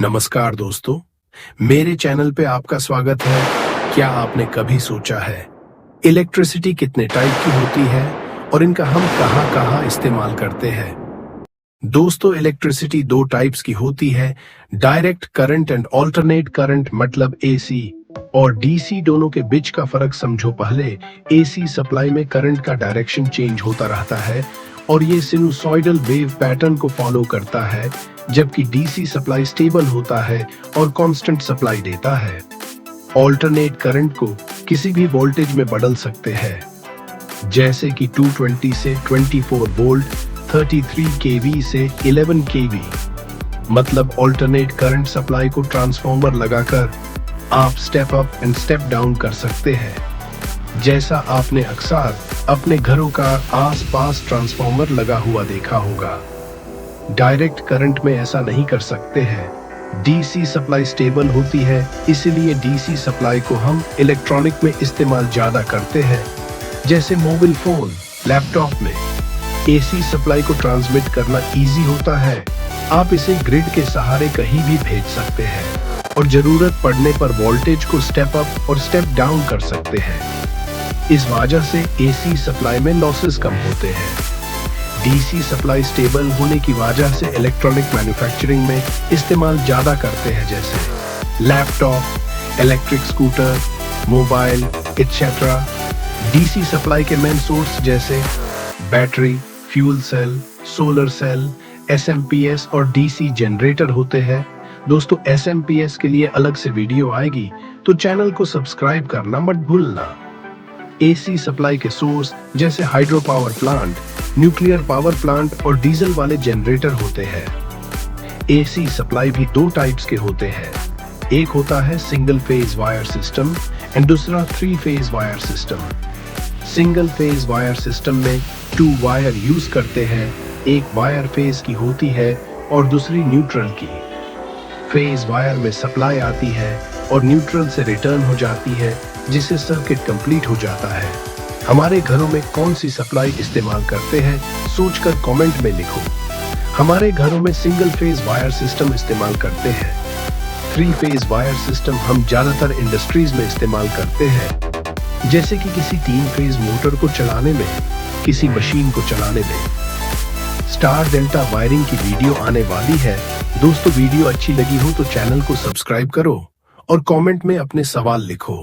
नमस्कार दोस्तों, मेरे चैनल पे आपका स्वागत है। क्या आपने कभी सोचा है इलेक्ट्रिसिटी कितने टाइप की होती है और इनका हम कहाँ-कहाँ इस्तेमाल करते हैं? दोस्तों, इलेक्ट्रिसिटी दो टाइप्स की होती है, direct current and alternate current, मतलब एसी और डीसी। दोनों के बीच का फर्क समझो। पहले एसी सप्लाई में करंट का डायरेक्शन चेंज होता रहता है और ये सिनुसॉइडल वेव पैटर्न को फॉलो करता है, जबकि डीसी सप्लाई स्टेबल होता है और कांस्टेंट सप्लाई देता है। ऑल्टरनेट करंट को किसी भी वोल्टेज में बदल सकते हैं, जैसे कि 220 से 24 वोल्ट, 33 केवी से 11 केवी। मतलब ऑल्टरनेट करंट सप्लाई को ट्रांसफार्मर लगाकर आप step up and step down कर सकते हैं, जैसा आपने अक्सर अपने घरों का आसपास ट्रांसफार्मर लगा हुआ देखा होगा। डायरेक्ट करंट में ऐसा नहीं कर सकते हैं। डीसी सप्लाई स्टेबल होती है, इसलिए डीसी सप्लाई को हम इलेक्ट्रॉनिक में इस्तेमाल ज्यादा करते हैं, जैसे मोबाइल फोन, लैपटॉप में। एसी सप्लाई को ट्रांसमिट करना इजी होता है। आप इसे ग्रिड के सहारे कहीं भी भेज सकते हैं और जरूरत पड़ने पर वोल्टेज को स्टेप अप और स्टेप डाउन कर सकते हैं। इस वजह से एसी सप्लाई में लॉसेस कम होते हैं। डीसी सप्लाई स्टेबल होने की वजह से इलेक्ट्रॉनिक मैन्युफैक्चरिंग में इस्तेमाल ज्यादा करते हैं, जैसे laptop, electric scooter, mobile etcetera. DC supply के मेन सोर्स जैसे battery, fuel cell, solar cell, SMPS और डीसी जनरेटर होते हैं। दोस्तों, एसएमपीएस के लिए अलग से वीडियो आएगी, तो चैनल को सब्सक्राइब करना मत भूलना। एसी सप्लाई के सोर्स जैसे hydro power plant, nuclear power plant और डीजल वाले जनरेटर होते हैं। एसी सप्लाई भी दो टाइप्स के होते हैं। एक होता है single phase wire system and दूसरा 3 phase wire system. Single phase wire system में 2 वायर यूज करते हैं। एक वायर फेज की होती है और दूसरी न्यूट्रल की। फेज वायर में सप्लाई आती है और न्यूट्रल से रिटर्न हो जाती है, जिससे सर्किट कंप्लीट हो जाता है। हमारे घरों में कौन सी सप्लाई इस्तेमाल करते हैं, सोचकर कमेंट में लिखो। हमारे घरों में सिंगल फेज वायर सिस्टम इस्तेमाल करते हैं। 3 फेज वायर सिस्टम हम ज्यादातर इंडस्ट्रीज में इस्तेमाल करते हैं, जैसे कि किसी 3 फेज मोटर को चलाने में, किसी मशीन को चलाने में। स्टार डेल्टा वायरिंग की वीडियो आने वाली है। दोस्तों, वीडियो अच्छी लगी हो तो चैनल को सब्सक्राइब करो और कमेंट में अपने सवाल लिखो।